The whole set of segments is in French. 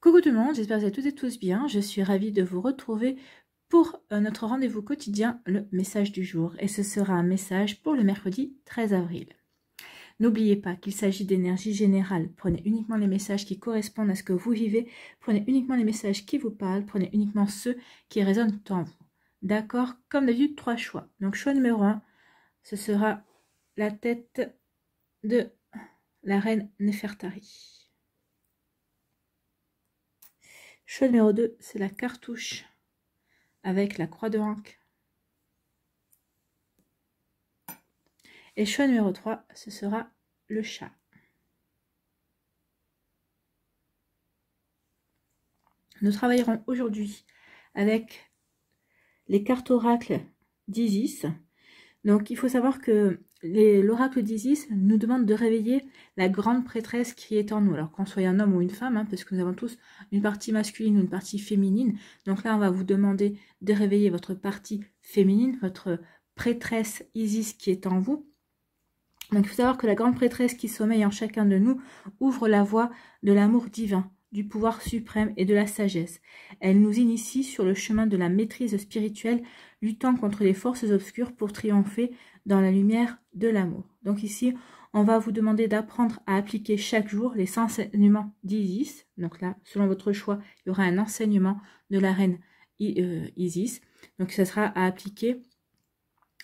Coucou tout le monde, j'espère que vous allez toutes et tous bien. Je suis ravie de vous retrouver pour notre rendez-vous quotidien, le message du jour. Et ce sera un message pour le mercredi 13 avril. N'oubliez pas qu'il s'agit d'énergie générale. Prenez uniquement les messages qui correspondent à ce que vous vivez. Prenez uniquement les messages qui vous parlent. Prenez uniquement ceux qui résonnent en vous. D'accord? Comme d'habitude, 3 choix. Donc choix numéro 1, ce sera la tête de la reine Nefertari. Choix numéro 2, c'est la cartouche avec la croix de Ankh. Et choix numéro 3, ce sera le chat. Nous travaillerons aujourd'hui avec les cartes oracles d'Isis. Donc il faut savoir que l'oracle d'Isis nous demande de réveiller la grande prêtresse qui est en nous. Alors qu'on soit un homme ou une femme, parce que nous avons tous une partie masculine ou une partie féminine. Donc là on va vous demander de réveiller votre partie féminine, votre prêtresse Isis qui est en vous. Donc il faut savoir que la grande prêtresse qui sommeille en chacun de nous ouvre la voie de l'amour divin, du pouvoir suprême et de la sagesse. Elle nous initie sur le chemin de la maîtrise spirituelle, luttant contre les forces obscures pour triompher dans la lumière de l'amour. Donc ici, on va vous demander d'apprendre à appliquer chaque jour les enseignements d'Isis. Donc là, selon votre choix, il y aura un enseignement de la reine Isis. Donc ça sera à appliquer.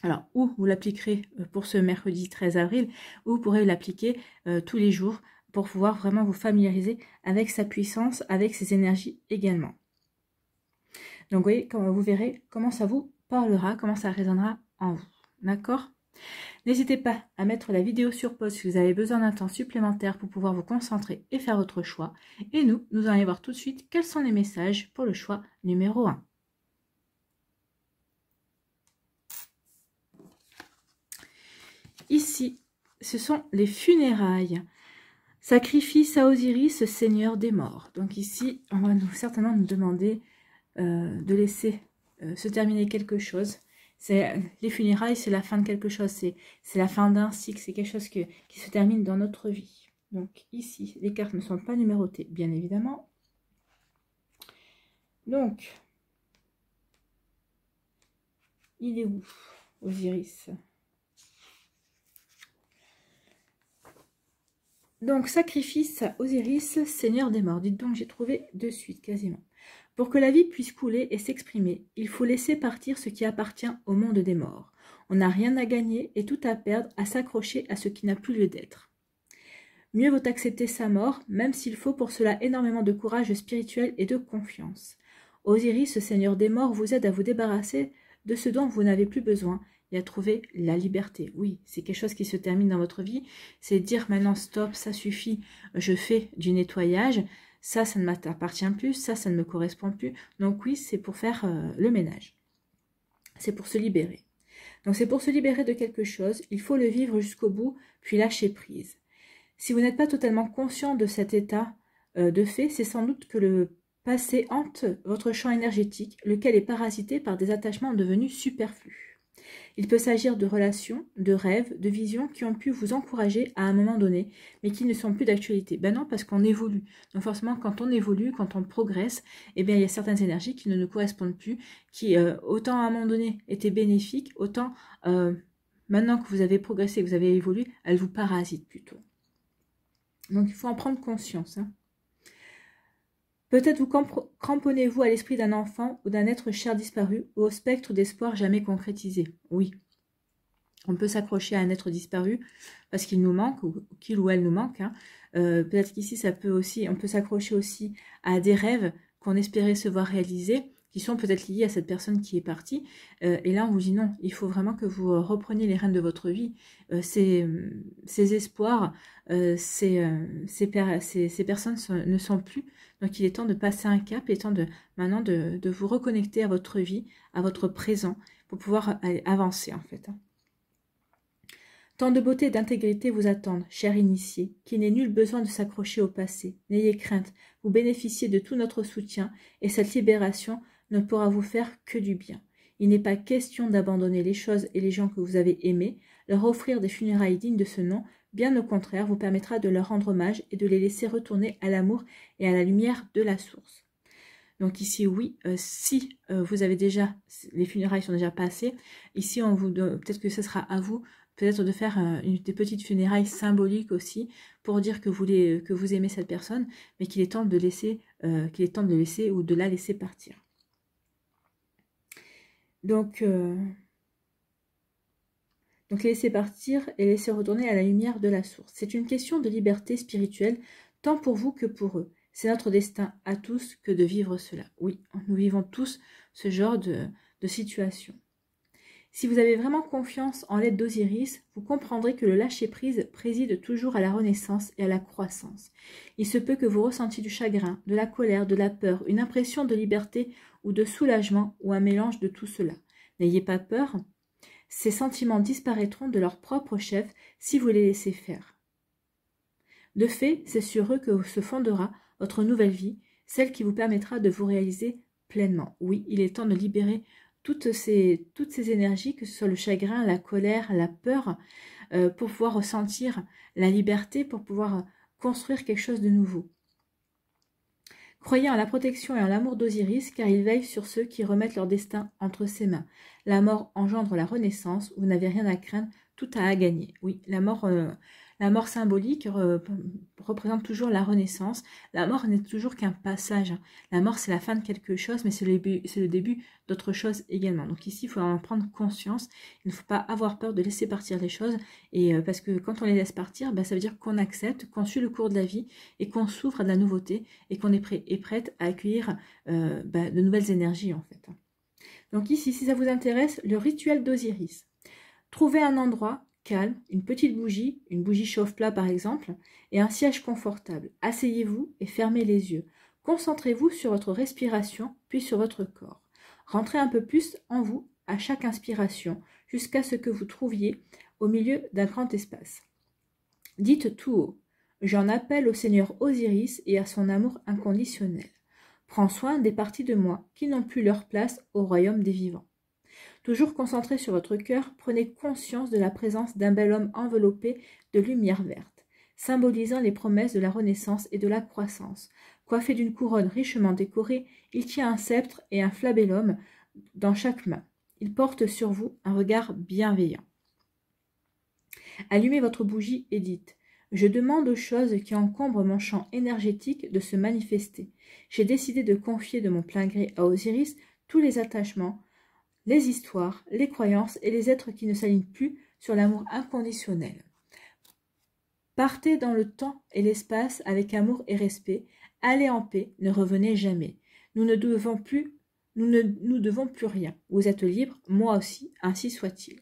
Alors, ou vous l'appliquerez pour ce mercredi 13 avril, ou vous pourrez l'appliquer tous les jours pour pouvoir vraiment vous familiariser avec sa puissance, avec ses énergies également. Donc, vous voyez, vous verrez comment ça vous parlera, comment ça résonnera en vous. D'accord? N'hésitez pas à mettre la vidéo sur pause si vous avez besoin d'un temps supplémentaire pour pouvoir vous concentrer et faire votre choix. Et nous allons voir tout de suite quels sont les messages pour le choix numéro 1. Ici, ce sont les funérailles. Sacrifice à Osiris, seigneur des morts. Donc ici, on va certainement nous demander de laisser se terminer quelque chose. Les funérailles, c'est la fin de quelque chose. C'est la fin d'un cycle. C'est quelque chose qui se termine dans notre vie. Donc ici, les cartes ne sont pas numérotées, bien évidemment. Donc, il est où, Osiris ? Donc, sacrifice à Osiris, seigneur des morts. Dites donc, j'ai trouvé de suite, quasiment. Pour que la vie puisse couler et s'exprimer, il faut laisser partir ce qui appartient au monde des morts. On n'a rien à gagner et tout à perdre à s'accrocher à ce qui n'a plus lieu d'être. Mieux vaut accepter sa mort, même s'il faut pour cela énormément de courage spirituel et de confiance. Osiris, seigneur des morts, vous aide à vous débarrasser de ce dont vous n'avez plus besoin et à trouver la liberté. Oui, c'est quelque chose qui se termine dans votre vie. C'est dire maintenant stop, ça suffit, je fais du nettoyage. Ça ne m'appartient plus, ça ne me correspond plus. Donc oui, c'est pour faire le ménage. C'est pour se libérer. Donc c'est pour se libérer de quelque chose. Il faut le vivre jusqu'au bout, puis lâcher prise. Si vous n'êtes pas totalement conscient de cet état de fait, c'est sans doute que le passé hante votre champ énergétique, lequel est parasité par des attachements devenus superflus. Il peut s'agir de relations, de rêves, de visions qui ont pu vous encourager à un moment donné, mais qui ne sont plus d'actualité. Ben non, parce qu'on évolue. Donc forcément, quand on évolue, quand on progresse, eh bien, il y a certaines énergies qui ne nous correspondent plus, qui autant à un moment donné étaient bénéfiques, autant maintenant que vous avez progressé, que vous avez évolué, elles vous parasitent plutôt. Donc il faut en prendre conscience. Peut-être vous cramponnez-vous à l'esprit d'un enfant ou d'un être cher disparu ou au spectre d'espoir jamais concrétisé. Oui, on peut s'accrocher à un être disparu parce qu'il nous manque ou qu'il ou elle nous manque. Peut-être qu'ici, on peut s'accrocher aussi à des rêves qu'on espérait se voir réalisés, qui sont peut-être liés à cette personne qui est partie. Et là, on vous dit non, il faut vraiment que vous repreniez les rênes de votre vie. Ces espoirs, ces personnes ne sont plus. Donc, il est temps de passer un cap, il est temps maintenant de vous reconnecter à votre vie, à votre présent, pour pouvoir avancer en fait. Tant de beauté et d'intégrité vous attendent, cher initié, qui n'ait nul besoin de s'accrocher au passé. N'ayez crainte, vous bénéficiez de tout notre soutien, et cette libération ne pourra vous faire que du bien. Il n'est pas question d'abandonner les choses et les gens que vous avez aimés, leur offrir des funérailles dignes de ce nom, bien au contraire, vous permettra de leur rendre hommage et de les laisser retourner à l'amour et à la lumière de la source. Donc ici, oui, si vous avez déjà, les funérailles sont déjà passées, ici, peut-être que ce sera à vous, peut-être de faire des petites funérailles symboliques aussi, pour dire que vous aimez cette personne, mais qu'il est temps de laisser, le laisser ou de la laisser partir. Donc laisser partir et laisser retourner à la lumière de la source. C'est une question de liberté spirituelle, tant pour vous que pour eux. C'est notre destin à tous que de vivre cela. Oui, nous vivons tous ce genre de situation. Si vous avez vraiment confiance en l'aide d'Osiris, vous comprendrez que le lâcher-prise préside toujours à la renaissance et à la croissance. Il se peut que vous ressentiez du chagrin, de la colère, de la peur, une impression de liberté ou de soulagement ou un mélange de tout cela. N'ayez pas peur, ces sentiments disparaîtront de leur propre chef si vous les laissez faire. De fait, c'est sur eux que se fondera votre nouvelle vie, celle qui vous permettra de vous réaliser pleinement. Oui, il est temps de libérer toutes ces énergies, que ce soit le chagrin, la colère, la peur, pour pouvoir ressentir la liberté, pour pouvoir construire quelque chose de nouveau. Croyez en la protection et en l'amour d'Osiris, car il veille sur ceux qui remettent leur destin entre ses mains. La mort engendre la renaissance, vous n'avez rien à craindre, tout à gagner. Oui, la mort symbolique représente toujours la renaissance. La mort n'est toujours qu'un passage. La mort, c'est la fin de quelque chose, mais c'est le début d'autre chose également. Donc ici, il faut en prendre conscience. Il ne faut pas avoir peur de laisser partir les choses, et parce que quand on les laisse partir, ça veut dire qu'on accepte, qu'on suit le cours de la vie, et qu'on s'ouvre à de la nouveauté, et qu'on est prêt et prête à accueillir de nouvelles énergies, en fait. Donc ici, si ça vous intéresse, le rituel d'Osiris. Trouvez un endroit calme, une petite bougie, une bougie chauffe-plat par exemple, et un siège confortable. Asseyez-vous et fermez les yeux. Concentrez-vous sur votre respiration, puis sur votre corps. Rentrez un peu plus en vous à chaque inspiration, jusqu'à ce que vous trouviez au milieu d'un grand espace. Dites tout haut, j'en appelle au Seigneur Osiris et à son amour inconditionnel. Prends soin des parties de moi qui n'ont plus leur place au royaume des vivants. Toujours concentré sur votre cœur, prenez conscience de la présence d'un bel homme enveloppé de lumière verte, symbolisant les promesses de la renaissance et de la croissance. Coiffé d'une couronne richement décorée, il tient un sceptre et un flabellum dans chaque main. Il porte sur vous un regard bienveillant. Allumez votre bougie et dites « Je demande aux choses qui encombrent mon champ énergétique de se manifester. J'ai décidé de confier de mon plein gré à Osiris tous les attachements, les histoires, les croyances et les êtres qui ne s'alignent plus sur l'amour inconditionnel. Partez dans le temps et l'espace avec amour et respect. Allez en paix, ne revenez jamais. Nous ne devons plus rien. Vous êtes libre, moi aussi, ainsi soit-il. »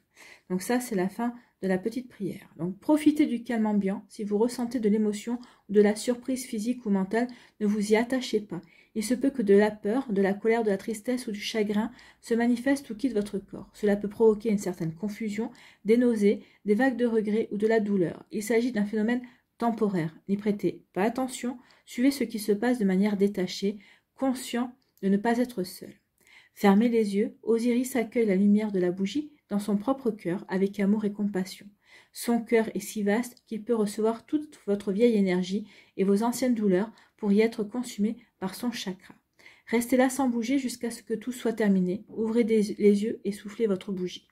Donc ça, c'est la fin de la petite prière. Donc profitez du calme ambiant. Si vous ressentez de l'émotion ou de la surprise physique ou mentale, ne vous y attachez pas. Il se peut que de la peur, de la colère, de la tristesse ou du chagrin se manifeste ou quitte votre corps. Cela peut provoquer une certaine confusion, des nausées, des vagues de regret ou de la douleur. Il s'agit d'un phénomène temporaire. N'y prêtez pas attention, suivez ce qui se passe de manière détachée, conscient de ne pas être seul. Fermez les yeux, Osiris accueille la lumière de la bougie dans son propre cœur avec amour et compassion. Son cœur est si vaste qu'il peut recevoir toute votre vieille énergie et vos anciennes douleurs pour y être consumées par son chakra. Restez là sans bouger jusqu'à ce que tout soit terminé. Ouvrez les yeux et soufflez votre bougie.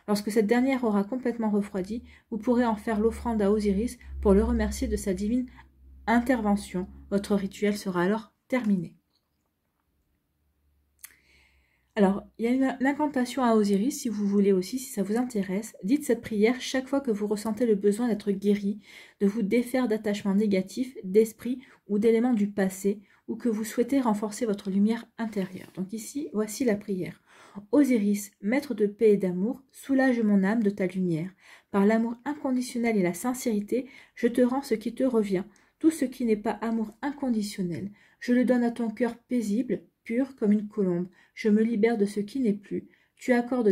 Lorsque cette dernière aura complètement refroidi, vous pourrez en faire l'offrande à Osiris pour le remercier de sa divine intervention. Votre rituel sera alors terminé. Alors, il y a une incantation à Osiris, si vous voulez aussi, si ça vous intéresse. Dites cette prière chaque fois que vous ressentez le besoin d'être guéri, de vous défaire d'attachements négatifs, d'esprit ou d'éléments du passé, ou que vous souhaitez renforcer votre lumière intérieure. Donc ici, voici la prière. Osiris, maître de paix et d'amour, soulage mon âme de ta lumière. Par l'amour inconditionnel et la sincérité, je te rends ce qui te revient, tout ce qui n'est pas amour inconditionnel. Je le donne à ton cœur paisible, pur comme une colombe. Je me libère de ce qui n'est plus. Tu accordes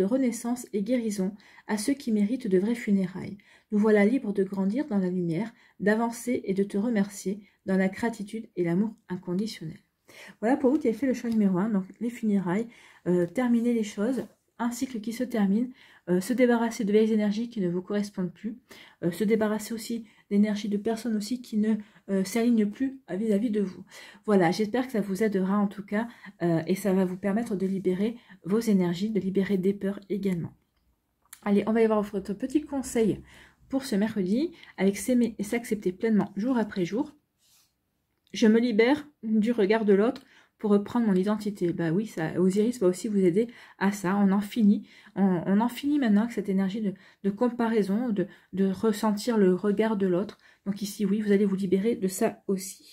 renaissance et guérison à ceux qui méritent de vraies funérailles. Nous voilà libres de grandir dans la lumière, d'avancer et de te remercier dans la gratitude et l'amour inconditionnel. Voilà pour vous qui avez fait le choix numéro 1, donc les funérailles, terminer les choses, un cycle qui se termine, se débarrasser de vieilles énergies qui ne vous correspondent plus, se débarrasser aussi d'énergie de personnes aussi qui ne s'alignent plus vis-à-vis de vous. Voilà, j'espère que ça vous aidera en tout cas et ça va vous permettre de libérer vos énergies, de libérer des peurs également. Allez, on va y voir votre petit conseil pour ce mercredi, avec s'aimer et s'accepter pleinement jour après jour. Je me libère du regard de l'autre pour reprendre mon identité. Bah oui, ça, Osiris va aussi vous aider à ça. On en finit maintenant avec cette énergie de comparaison, de ressentir le regard de l'autre. Donc ici, oui, vous allez vous libérer de ça aussi.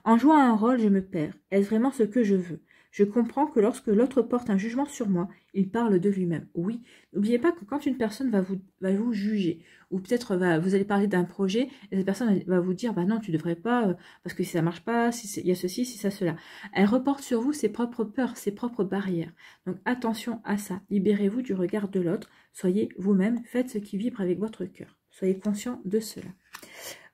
En jouant un rôle, je me perds. Est-ce vraiment ce que je veux? Je comprends que lorsque l'autre porte un jugement sur moi, il parle de lui-même. Oui, n'oubliez pas que quand une personne va vous juger, ou peut-être vous allez parler d'un projet, et cette personne va vous dire, bah non, tu devrais pas, parce que si ça marche pas, il y a ceci, si ça, cela. Elle reporte sur vous ses propres peurs, ses propres barrières. Donc attention à ça. Libérez-vous du regard de l'autre. Soyez vous-même. Faites ce qui vibre avec votre cœur. Soyez conscient de cela.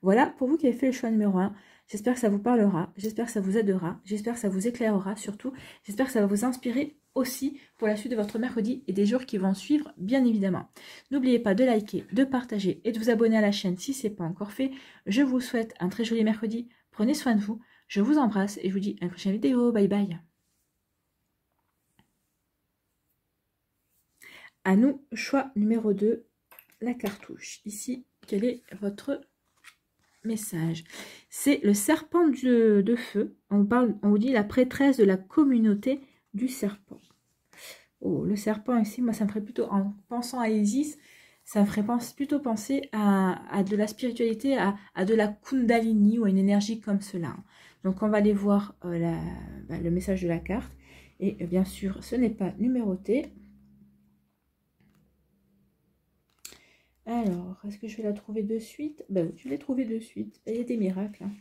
Voilà, pour vous qui avez fait le choix numéro 1. J'espère que ça vous parlera, j'espère que ça vous aidera, j'espère que ça vous éclairera surtout, j'espère que ça va vous inspirer aussi pour la suite de votre mercredi et des jours qui vont suivre, bien évidemment. N'oubliez pas de liker, de partager et de vous abonner à la chaîne si ce n'est pas encore fait. Je vous souhaite un très joli mercredi, prenez soin de vous, je vous embrasse et je vous dis à une prochaine vidéo, bye bye. À nous, choix numéro 2, la cartouche. Ici, quel est votre message? C'est le serpent de feu. On vous dit la prêtresse de la communauté du serpent. Oh, le serpent ici, moi ça me ferait plutôt, en pensant à Isis, ça me ferait plutôt penser à de la spiritualité, à de la kundalini ou à une énergie comme cela. Donc on va aller voir le message de la carte. Et bien sûr, ce n'est pas numéroté. Alors, est-ce que je vais la trouver de suite? Ben, je l'ai trouvée de suite. Il y a des miracles. Hein.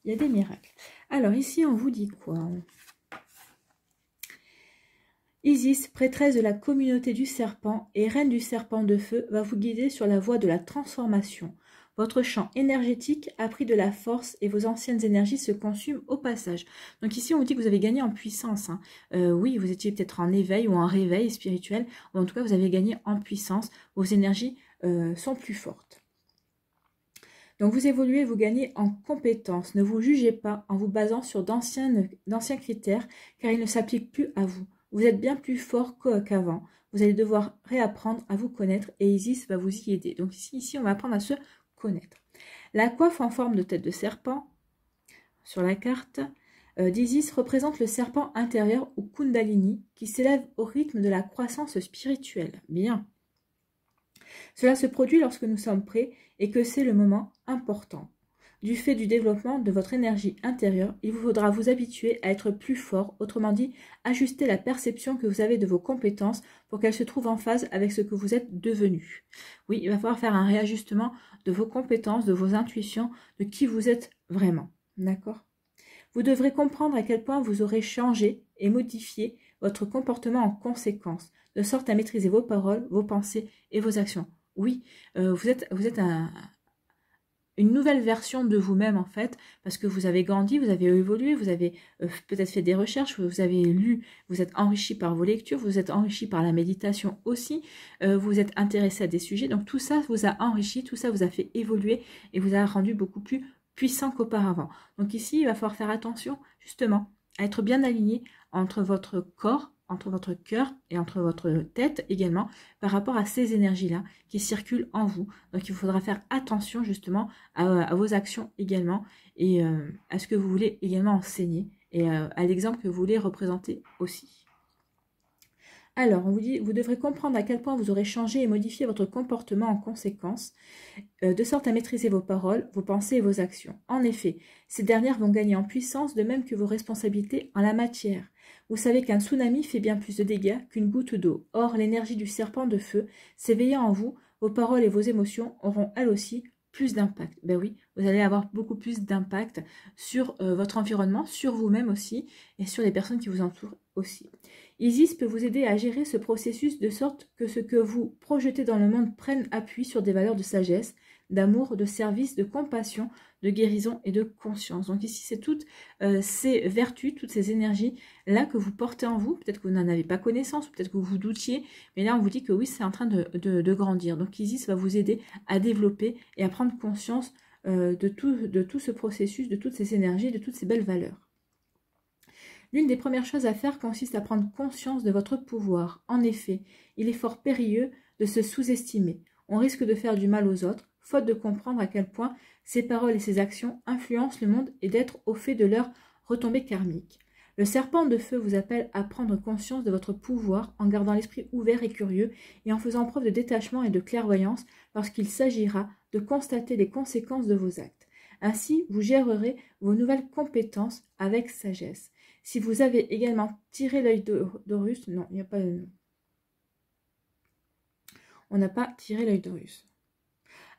Il y a des miracles. Alors, ici, on vous dit quoi? Isis, prêtresse de la communauté du serpent et reine du serpent de feu, va vous guider sur la voie de la transformation. Votre champ énergétique a pris de la force et vos anciennes énergies se consument au passage. Donc ici, on vous dit que vous avez gagné en puissance. Hein. Oui, vous étiez peut-être en éveil ou en réveil spirituel, ou en tout cas, vous avez gagné en puissance. Vos énergies sont plus fortes. Donc vous évoluez, vous gagnez en compétences. Ne vous jugez pas en vous basant sur d'anciens critères, car ils ne s'appliquent plus à vous. Vous êtes bien plus fort qu'avant. Vous allez devoir réapprendre à vous connaître et Isis va vous y aider. Donc ici on va apprendre à se connaître. La coiffe en forme de tête de serpent sur la carte d'Isis représente le serpent intérieur ou Kundalini qui s'élève au rythme de la croissance spirituelle. Bien. Cela se produit lorsque nous sommes prêts et que c'est le moment important. Du fait du développement de votre énergie intérieure, il vous faudra vous habituer à être plus fort, autrement dit, ajuster la perception que vous avez de vos compétences pour qu'elles se trouvent en phase avec ce que vous êtes devenu. Oui, il va falloir faire un réajustement de vos compétences, de vos intuitions, de qui vous êtes vraiment. D'accord ? Vous devrez comprendre à quel point vous aurez changé et modifié votre comportement en conséquence, de sorte à maîtriser vos paroles, vos pensées et vos actions. Oui, vous êtes une nouvelle version de vous-même en fait, parce que vous avez grandi, vous avez évolué, vous avez peut-être fait des recherches, vous avez lu, vous êtes enrichi par vos lectures, vous êtes enrichi par la méditation aussi, vous êtes intéressé à des sujets, donc tout ça vous a enrichi, tout ça vous a fait évoluer et vous a rendu beaucoup plus puissant qu'auparavant. Donc ici, il va falloir faire attention justement à être bien aligné entre votre corps, entre votre cœur et entre votre tête également par rapport à ces énergies-là qui circulent en vous. Donc il faudra faire attention justement à vos actions également et à ce que vous voulez également enseigner et à l'exemple que vous voulez représenter aussi. Alors, on vous dit, vous devrez comprendre à quel point vous aurez changé et modifié votre comportement en conséquence, de sorte à maîtriser vos paroles, vos pensées et vos actions. En effet, ces dernières vont gagner en puissance de même que vos responsabilités en la matière. Vous savez qu'un tsunami fait bien plus de dégâts qu'une goutte d'eau. Or, l'énergie du serpent de feu, s'éveillant en vous, vos paroles et vos émotions auront elles aussi plus d'impact. Ben oui, vous allez avoir beaucoup plus d'impact sur votre environnement, sur vous-même aussi, et sur les personnes qui vous entourent aussi. Isis peut vous aider à gérer ce processus de sorte que ce que vous projetez dans le monde prenne appui sur des valeurs de sagesse, d'amour, de service, de compassion, de guérison et de conscience. Donc ici, c'est toutes ces vertus, toutes ces énergies-là que vous portez en vous. Peut-être que vous n'en avez pas connaissance, peut-être que vous vous doutiez, mais là, on vous dit que oui, c'est en train de grandir. Donc Isis va vous aider à développer et à prendre conscience de tout ce processus, de toutes ces énergies, de toutes ces belles valeurs. L'une des premières choses à faire consiste à prendre conscience de votre pouvoir. En effet, il est fort périlleux de se sous-estimer. On risque de faire du mal aux autres, faute de comprendre à quel point ces paroles et ces actions influencent le monde et d'être au fait de leurs retombées karmiques. Le serpent de feu vous appelle à prendre conscience de votre pouvoir en gardant l'esprit ouvert et curieux et en faisant preuve de détachement et de clairvoyance lorsqu'il s'agira de constater les conséquences de vos actes. Ainsi, vous gérerez vos nouvelles compétences avec sagesse. Si vous avez également tiré l'œil d'Horus, non, il n'y a pas de... On n'a pas tiré l'œil d'Horus.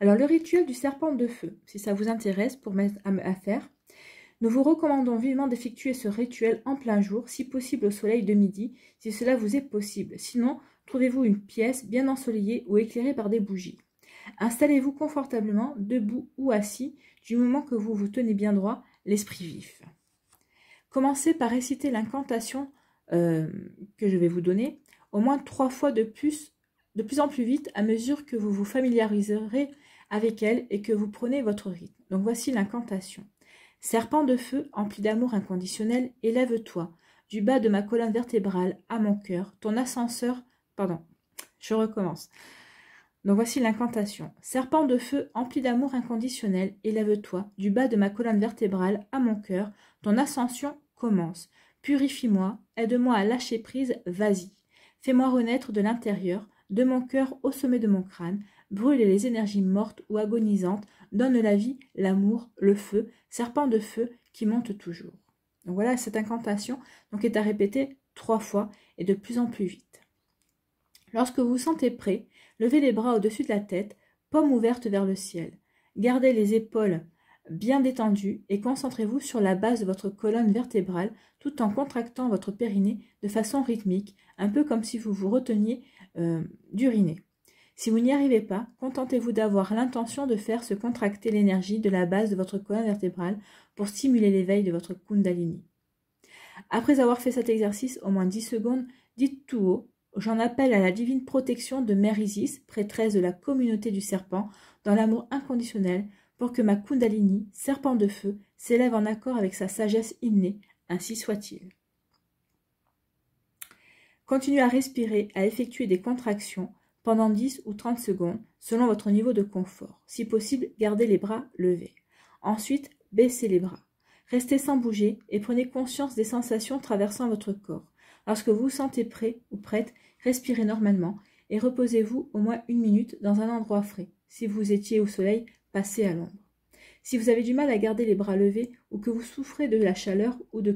Alors, le rituel du serpent de feu, si ça vous intéresse pour mettre à faire, nous vous recommandons vivement d'effectuer ce rituel en plein jour, si possible au soleil de midi, si cela vous est possible. Sinon, trouvez-vous une pièce bien ensoleillée ou éclairée par des bougies. Installez-vous confortablement, debout ou assis, du moment que vous vous tenez bien droit, l'esprit vif. Commencez par réciter l'incantation que je vais vous donner, au moins 3 fois de plus en plus vite à mesure que vous vous familiariserez avec elle et que vous prenez votre rythme. Donc voici l'incantation. Serpent de feu, empli d'amour inconditionnel, élève-toi, du bas de ma colonne vertébrale à mon cœur, ton ascenseur... Pardon, je recommence. Donc voici l'incantation. Serpent de feu, empli d'amour inconditionnel, élève-toi, du bas de ma colonne vertébrale à mon cœur, ton ascension commence. Purifie-moi, aide-moi à lâcher prise, vas-y. Fais-moi renaître de l'intérieur, de mon cœur au sommet de mon crâne, brûle les énergies mortes ou agonisantes, donne la vie, l'amour, le feu, serpent de feu qui monte toujours. Donc voilà, cette incantation donc, est à répéter 3 fois et de plus en plus vite. Lorsque vous vous sentez prêt, levez les bras au-dessus de la tête, paume ouverte vers le ciel. Gardez les épaules bien détendues et concentrez-vous sur la base de votre colonne vertébrale tout en contractant votre périnée de façon rythmique, un peu comme si vous vous reteniez d'uriner. Si vous n'y arrivez pas, contentez-vous d'avoir l'intention de faire se contracter l'énergie de la base de votre colonne vertébrale pour stimuler l'éveil de votre Kundalini. Après avoir fait cet exercice au moins 10 secondes, dites tout haut: j'en appelle à la divine protection de Mère Isis, prêtresse de la communauté du serpent, dans l'amour inconditionnel, pour que ma Kundalini, serpent de feu, s'élève en accord avec sa sagesse innée, ainsi soit-il. Continuez à respirer, à effectuer des contractions pendant 10 ou 30 secondes, selon votre niveau de confort. Si possible, gardez les bras levés. Ensuite, baissez les bras. Restez sans bouger et prenez conscience des sensations traversant votre corps. Lorsque vous vous sentez prêt ou prête, respirez normalement et reposez-vous au moins 1 minute dans un endroit frais. Si vous étiez au soleil, passez à l'ombre. Si vous avez du mal à garder les bras levés ou que vous souffrez de la chaleur ou de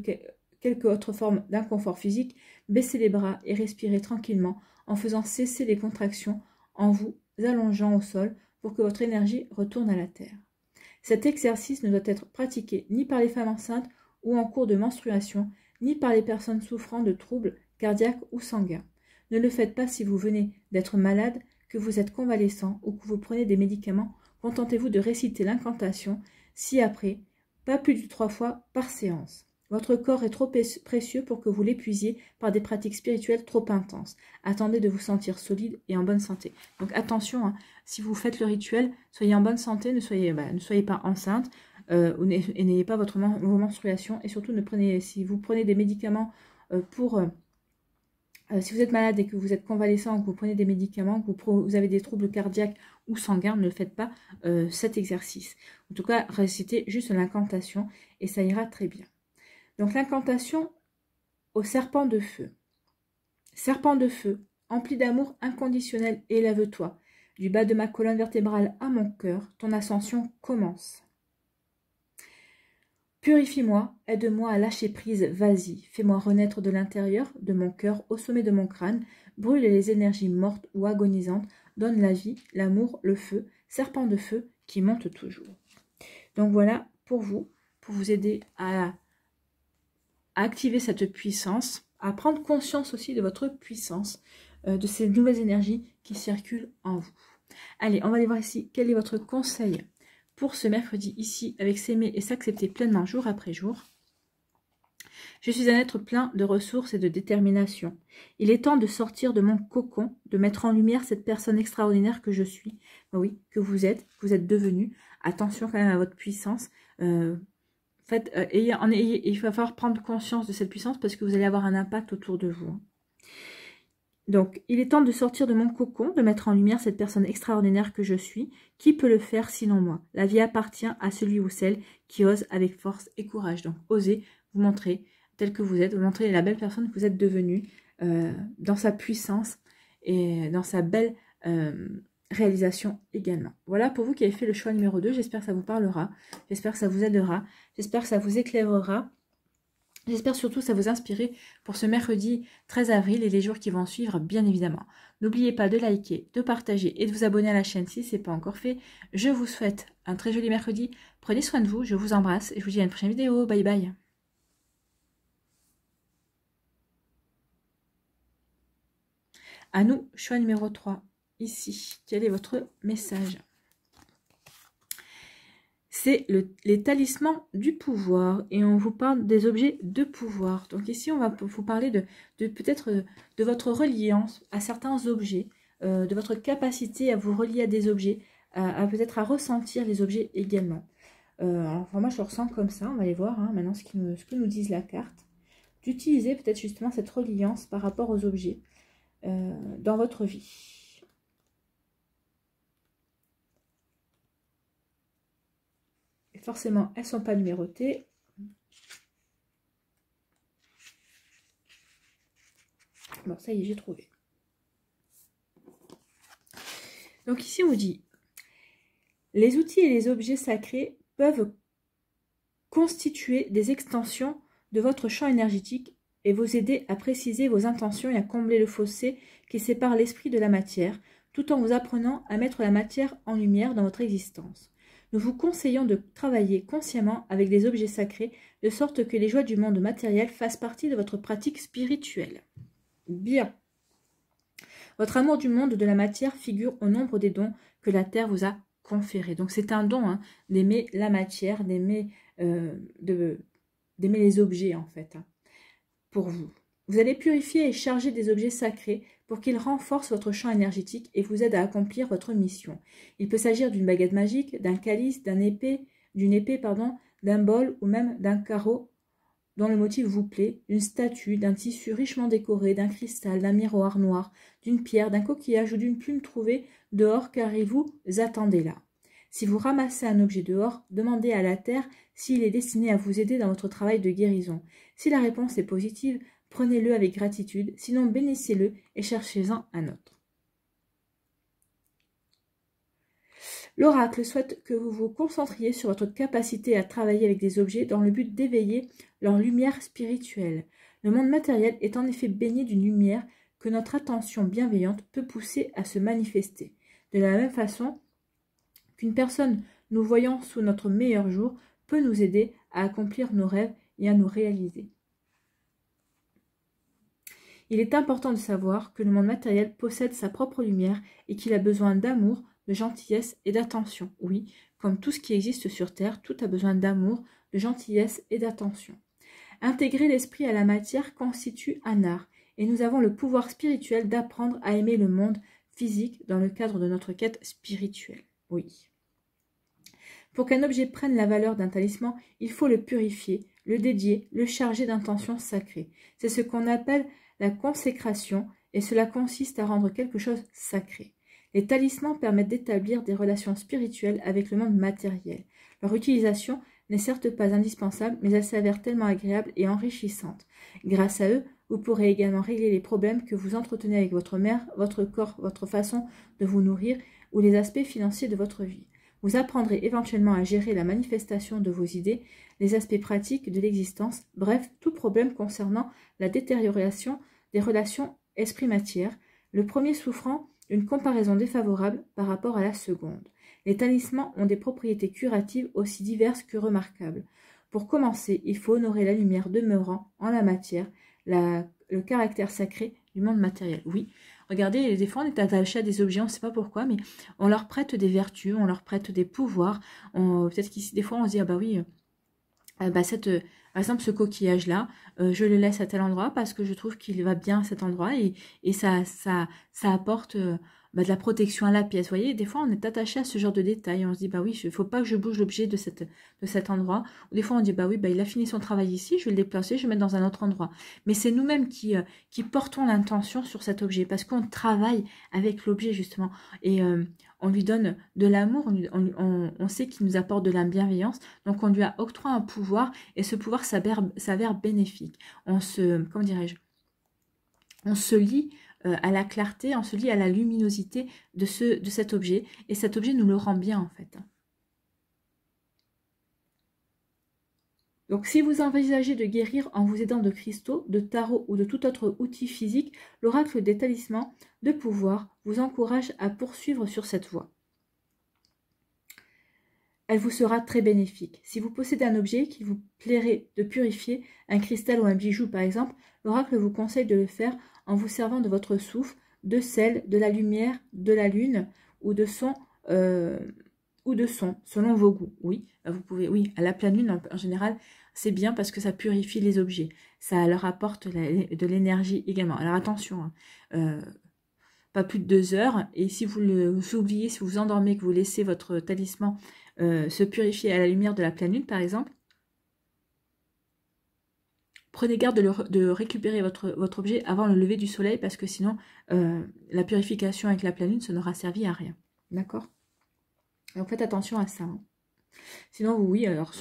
quelque autre forme d'inconfort physique, baissez les bras et respirez tranquillement en faisant cesser les contractions, en vous allongeant au sol pour que votre énergie retourne à la terre. Cet exercice ne doit être pratiqué ni par les femmes enceintes ou en cours de menstruation, ni par les personnes souffrant de troubles cardiaques ou sanguins. Ne le faites pas si vous venez d'être malade, que vous êtes convalescent ou que vous prenez des médicaments. Contentez-vous de réciter l'incantation, ci-après, pas plus de 3 fois par séance. Votre corps est trop précieux pour que vous l'épuisiez par des pratiques spirituelles trop intenses. Attendez de vous sentir solide et en bonne santé. Donc attention, hein, si vous faites le rituel, soyez en bonne santé, ne soyez pas enceinte et n'ayez pas vos menstruations. Et surtout, si vous prenez des médicaments si vous êtes malade et que vous êtes convalescent, que vous prenez des médicaments, que vous avez des troubles cardiaques ou sanguins, ne faites pas cet exercice. En tout cas, récitez juste l'incantation et ça ira très bien. Donc l'incantation au serpent de feu. Serpent de feu, empli d'amour inconditionnel, élève-toi. Du bas de ma colonne vertébrale à mon cœur, ton ascension commence. Purifie-moi, aide-moi à lâcher prise, vas-y, fais-moi renaître de l'intérieur, de mon cœur, au sommet de mon crâne, brûle les énergies mortes ou agonisantes, donne la vie, l'amour, le feu, serpent de feu qui monte toujours. Donc voilà pour vous aider à activer cette puissance, à prendre conscience aussi de votre puissance, de ces nouvelles énergies qui circulent en vous. Allez, on va aller voir ici quel est votre conseil pour ce mercredi ici, avec s'aimer et s'accepter pleinement jour après jour. Je suis un être plein de ressources et de détermination. Il est temps de sortir de mon cocon, de mettre en lumière cette personne extraordinaire que je suis. Oui, que vous êtes devenu. Attention quand même à votre puissance. Il va falloir prendre conscience de cette puissance parce que vous allez avoir un impact autour de vous. Donc, il est temps de sortir de mon cocon, de mettre en lumière cette personne extraordinaire que je suis. Qui peut le faire sinon moi? La vie appartient à celui ou celle qui ose avec force et courage. Donc, osez vous montrer tel que vous êtes, vous montrer la belle personne que vous êtes devenue dans sa puissance et dans sa belle réalisation également. Voilà pour vous qui avez fait le choix numéro 2. J'espère que ça vous parlera, j'espère que ça vous aidera, j'espère que ça vous éclairera. J'espère surtout que ça vous inspirera pour ce mercredi 13 avril et les jours qui vont suivre, bien évidemment. N'oubliez pas de liker, de partager et de vous abonner à la chaîne si ce n'est pas encore fait. Je vous souhaite un très joli mercredi. Prenez soin de vous, je vous embrasse et je vous dis à une prochaine vidéo. Bye bye. À nous, choix numéro 3, ici. Quel est votre message? C'est les talismans du pouvoir et on vous parle des objets de pouvoir. Donc ici, on va vous parler de peut-être de votre reliance à certains objets, de votre capacité à vous relier à des objets, peut-être à ressentir les objets également. Alors moi, je le ressens comme ça. On va aller voir maintenant ce que nous disent la carte. D'utiliser peut-être justement cette reliance par rapport aux objets dans votre vie. Forcément, elles ne sont pas numérotées. Bon, ça y est, j'ai trouvé. Donc ici, on vous dit, les outils et les objets sacrés peuvent constituer des extensions de votre champ énergétique et vous aider à préciser vos intentions et à combler le fossé qui sépare l'esprit de la matière, tout en vous apprenant à mettre la matière en lumière dans votre existence. Nous vous conseillons de travailler consciemment avec des objets sacrés, de sorte que les joies du monde matériel fassent partie de votre pratique spirituelle. Bien. Votre amour du monde de la matière figure au nombre des dons que la Terre vous a conférés. Donc c'est un don d'aimer la matière, d'aimer les objets en fait, pour vous. Vous allez purifier et charger des objets sacrés pour qu'ils renforcent votre champ énergétique et vous aident à accomplir votre mission. Il peut s'agir d'une baguette magique, d'un calice, d'une épée, d'un bol ou même d'un carreau dont le motif vous plaît, d'une statue, d'un tissu richement décoré, d'un cristal, d'un miroir noir, d'une pierre, d'un coquillage ou d'une plume trouvée dehors car il vous attendez là. Si vous ramassez un objet dehors, demandez à la Terre s'il est destiné à vous aider dans votre travail de guérison. Si la réponse est positive, prenez-le avec gratitude, sinon bénissez-le et cherchez-en un autre. L'oracle souhaite que vous vous concentriez sur votre capacité à travailler avec des objets dans le but d'éveiller leur lumière spirituelle. Le monde matériel est en effet baigné d'une lumière que notre attention bienveillante peut pousser à se manifester. De la même façon qu'une personne nous voyant sous notre meilleur jour peut nous aider à accomplir nos rêves et à nous réaliser. Il est important de savoir que le monde matériel possède sa propre lumière et qu'il a besoin d'amour, de gentillesse et d'attention. Oui, comme tout ce qui existe sur Terre, tout a besoin d'amour, de gentillesse et d'attention. Intégrer l'esprit à la matière constitue un art, et nous avons le pouvoir spirituel d'apprendre à aimer le monde physique dans le cadre de notre quête spirituelle. Oui. Pour qu'un objet prenne la valeur d'un talisman, il faut le purifier, le dédier, le charger d'intentions sacrées. C'est ce qu'on appelle la consécration, et cela consiste à rendre quelque chose sacré. Les talismans permettent d'établir des relations spirituelles avec le monde matériel. Leur utilisation n'est certes pas indispensable, mais elle s'avère tellement agréable et enrichissante. Grâce à eux, vous pourrez également régler les problèmes que vous entretenez avec votre mère, votre corps, votre façon de vous nourrir ou les aspects financiers de votre vie. Vous apprendrez éventuellement à gérer la manifestation de vos idées, les aspects pratiques de l'existence, bref, tout problème concernant la détérioration des relations esprit-matière, le premier souffrant d'une comparaison défavorable par rapport à la seconde. Les talismans ont des propriétés curatives aussi diverses que remarquables. Pour commencer, il faut honorer la lumière demeurant en la matière, le caractère sacré du monde matériel. Oui, Regardez, des fois, on est attaché à des objets, on ne sait pas pourquoi, mais on leur prête des vertus, on leur prête des pouvoirs. Peut-être qu'ici, des fois, on se dit, ah bah oui, par exemple, ce coquillage-là, je le laisse à tel endroit parce que je trouve qu'il va bien à cet endroit et ça apporte de la protection à la pièce. Vous voyez, des fois, on est attaché à ce genre de détails. On se dit, bah oui, il ne faut pas que je bouge l'objet de cet endroit. Ou des fois, on dit, bah oui, bah, il a fini son travail ici, je vais le déplacer, je vais le mettre dans un autre endroit. Mais c'est nous-mêmes qui portons l'intention sur cet objet parce qu'on travaille avec l'objet, justement. Et on lui donne de l'amour, on sait qu'il nous apporte de la bienveillance, donc on lui a octroyé un pouvoir et ce pouvoir s'avère bénéfique. Comment dirais-je, on se lie à la clarté, on se lie à la luminosité de cet objet et cet objet nous le rend bien en fait. Donc, si vous envisagez de guérir en vous aidant de cristaux, de tarot ou de tout autre outil physique, l'oracle des talismans de pouvoir vous encourage à poursuivre sur cette voie. Elle vous sera très bénéfique. Si vous possédez un objet qui vous plairait de purifier, un cristal ou un bijou par exemple, l'oracle vous conseille de le faire en vous servant de votre souffle, de sel, de la lumière, de la lune ou de son, selon vos goûts. Oui, vous pouvez, oui, à la pleine lune en général, c'est bien parce que ça purifie les objets. Ça leur apporte de l'énergie également. Alors attention, pas plus de 2 heures. Et si vous oubliez, si vous endormez, que vous laissez votre talisman se purifier à la lumière de la pleine lune, par exemple, prenez garde de récupérer votre objet avant le lever du soleil parce que sinon, la purification avec la pleine lune, ça n'aura servi à rien. D'accord? Donc faites attention à ça. Hein. Sinon, oui, alors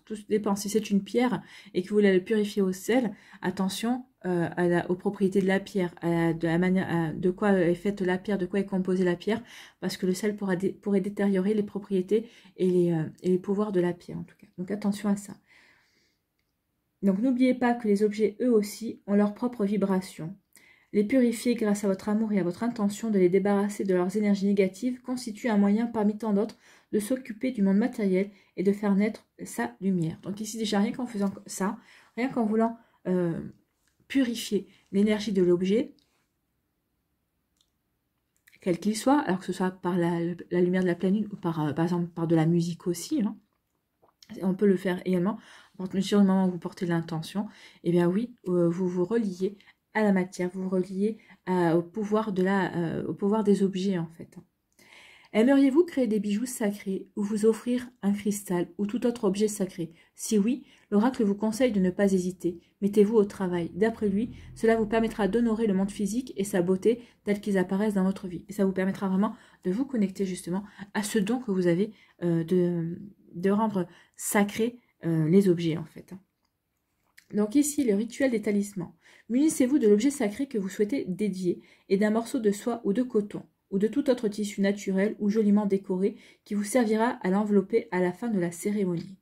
tout dépend. Si c'est une pierre et que vous voulez la purifier au sel, attention aux propriétés de la pierre, de la manière, de quoi est faite la pierre, de quoi est composée la pierre, parce que le sel pourrait détériorer les propriétés et les pouvoirs de la pierre, en tout cas. Donc attention à ça. Donc n'oubliez pas que les objets, eux aussi, ont leur propre vibration. Les purifier grâce à votre amour et à votre intention de les débarrasser de leurs énergies négatives constitue un moyen parmi tant d'autres de s'occuper du monde matériel et de faire naître sa lumière. Donc ici déjà, rien qu'en faisant ça, rien qu'en voulant purifier l'énergie de l'objet, quel qu'il soit, alors que ce soit par la lumière de la pleine lune ou par exemple par de la musique aussi, hein, on peut le faire également, à partir du moment où vous portez l'intention, et bien oui, vous vous reliez à la matière, vous vous reliez au pouvoir des objets en fait. Aimeriez-vous créer des bijoux sacrés ou vous offrir un cristal ou tout autre objet sacré? Si oui, l'oracle vous conseille de ne pas hésiter. Mettez-vous au travail. D'après lui, cela vous permettra d'honorer le monde physique et sa beauté tels qu'ils apparaissent dans votre vie. Et ça vous permettra vraiment de vous connecter justement à ce don que vous avez de rendre sacrés les objets en fait. Donc ici, le rituel des talismans. Munissez-vous de l'objet sacré que vous souhaitez dédier et d'un morceau de soie ou de coton ou de tout autre tissu naturel ou joliment décoré qui vous servira à l'envelopper à la fin de la cérémonie.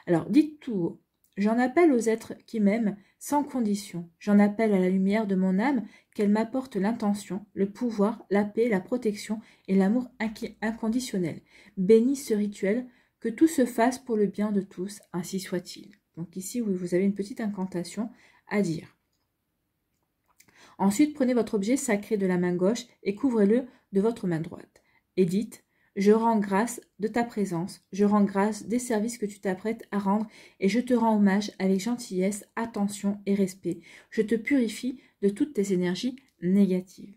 Alors dites tout haut. J'en appelle aux êtres qui m'aiment sans condition. J'en appelle à la lumière de mon âme qu'elle m'apporte l'intention, le pouvoir, la paix, la protection et l'amour inconditionnel. Bénis ce rituel, que tout se fasse pour le bien de tous, ainsi soit-il. Donc ici, vous avez une petite incantation à dire. Ensuite, prenez votre objet sacré de la main gauche et couvrez-le de votre main droite. Et dites, je rends grâce de ta présence, je rends grâce des services que tu t'apprêtes à rendre et je te rends hommage avec gentillesse, attention et respect. Je te purifie de toutes tes énergies négatives.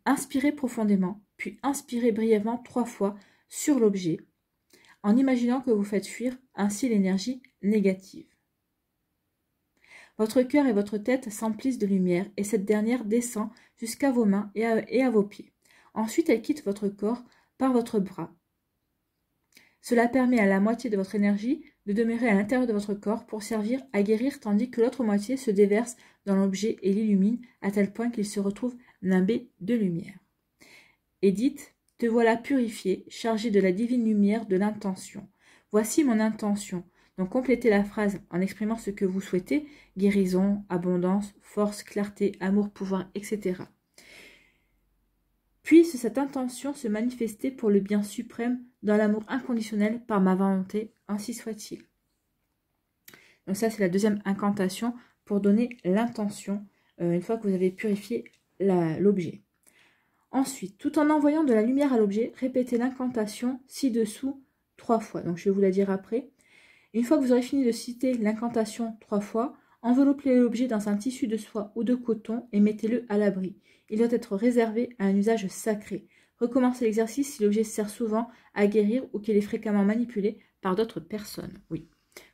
Inspirez profondément, puis inspirez brièvement 3 fois sur l'objet, en imaginant que vous faites fuir ainsi l'énergie négative. Votre cœur et votre tête s'emplissent de lumière et cette dernière descend jusqu'à vos mains et à vos pieds. Ensuite, elle quitte votre corps par votre bras. Cela permet à la moitié de votre énergie de demeurer à l'intérieur de votre corps pour servir à guérir tandis que l'autre moitié se déverse dans l'objet et l'illumine à tel point qu'il se retrouve nimbé de lumière. Et dites, te voilà purifié, chargé de la divine lumière de l'intention. Voici mon intention. Donc complétez la phrase en exprimant ce que vous souhaitez, guérison, abondance, force, clarté, amour, pouvoir, etc. Puisse cette intention se manifester pour le bien suprême dans l'amour inconditionnel par ma volonté, ainsi soit-il. Donc ça c'est la deuxième incantation pour donner l'intention, une fois que vous avez purifié l'objet. Ensuite, tout en envoyant de la lumière à l'objet, répétez l'incantation ci-dessous 3 fois. Donc, je vais vous la dire après. Une fois que vous aurez fini de citer l'incantation 3 fois, enveloppez l'objet dans un tissu de soie ou de coton et mettez-le à l'abri. Il doit être réservé à un usage sacré. Recommencez l'exercice si l'objet sert souvent à guérir ou qu'il est fréquemment manipulé par d'autres personnes. Oui,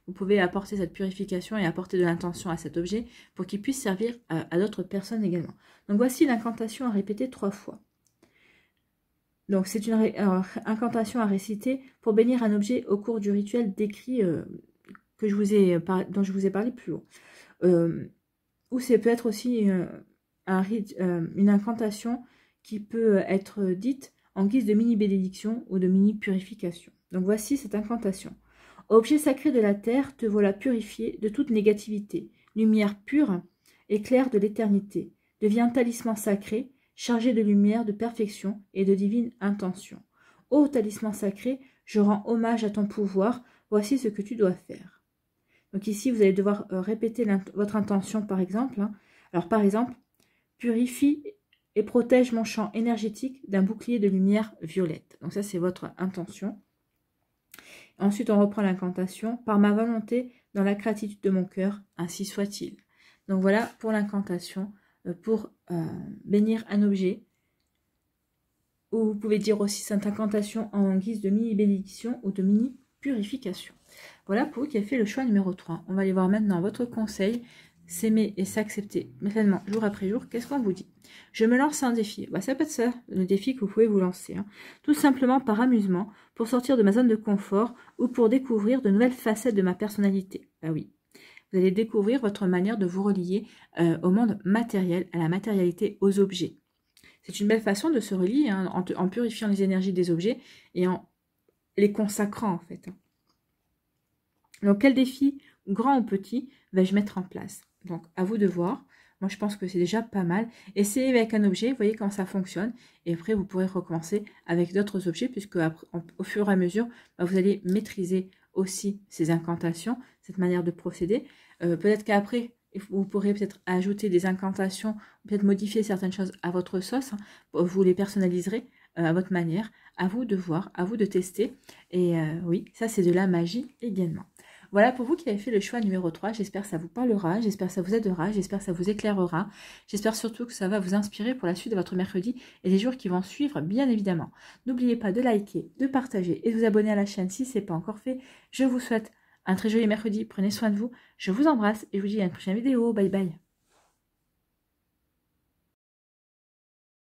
vous pouvez apporter cette purification et apporter de l'intention à cet objet pour qu'il puisse servir à d'autres personnes également. Donc voici l'incantation à répéter 3 fois. Donc c'est une incantation à réciter pour bénir un objet au cours du rituel décrit dont je vous ai parlé plus haut. Ou c'est peut-être aussi une incantation qui peut être dite en guise de mini-bénédiction ou de mini-purification. Donc voici cette incantation. Objet sacré de la terre, te voilà purifié de toute négativité. Lumière pure, éclair de l'éternité. Deviens talisman sacré, chargé de lumière, de perfection et de divine intention. Ô talisman sacré, je rends hommage à ton pouvoir, voici ce que tu dois faire. Donc ici, vous allez devoir répéter votre intention par exemple. Alors par exemple, purifie et protège mon champ énergétique d'un bouclier de lumière violette. Donc ça, c'est votre intention. Ensuite, on reprend l'incantation. Par ma volonté, dans la gratitude de mon cœur, ainsi soit-il. Donc voilà pour l'incantation, pour bénir un objet. Ou vous pouvez dire aussi cette incantation en guise de mini-bénédiction ou de mini-purification. Voilà pour vous qui avez fait le choix numéro 3. On va aller voir maintenant votre conseil. S'aimer et s'accepter pleinement jour après jour. Qu'est-ce qu'on vous dit? Je me lance un défi. Bah, ça peut être ça, le défi que vous pouvez vous lancer. Tout simplement par amusement, pour sortir de ma zone de confort ou pour découvrir de nouvelles facettes de ma personnalité. Ah oui, vous allez découvrir votre manière de vous relier au monde matériel, à la matérialité, aux objets. C'est une belle façon de se relier en purifiant les énergies des objets et en les consacrant en fait. Donc quel défi, grand ou petit, vais-je mettre en place? Donc, à vous de voir. Moi, je pense que c'est déjà pas mal. Essayez avec un objet, voyez comment ça fonctionne. Et après, vous pourrez recommencer avec d'autres objets, puisque au fur et à mesure, vous allez maîtriser aussi ces incantations, cette manière de procéder. Peut-être qu'après, vous pourrez peut-être ajouter des incantations, peut-être modifier certaines choses à votre sauce. Vous les personnaliserez à votre manière. À vous de voir, à vous de tester. Et oui, ça, c'est de la magie également. Voilà pour vous qui avez fait le choix numéro 3. J'espère que ça vous parlera, j'espère que ça vous aidera, j'espère que ça vous éclairera. J'espère surtout que ça va vous inspirer pour la suite de votre mercredi et les jours qui vont suivre, bien évidemment. N'oubliez pas de liker, de partager et de vous abonner à la chaîne si ce n'est pas encore fait. Je vous souhaite un très joli mercredi. Prenez soin de vous. Je vous embrasse et je vous dis à une prochaine vidéo. Bye bye.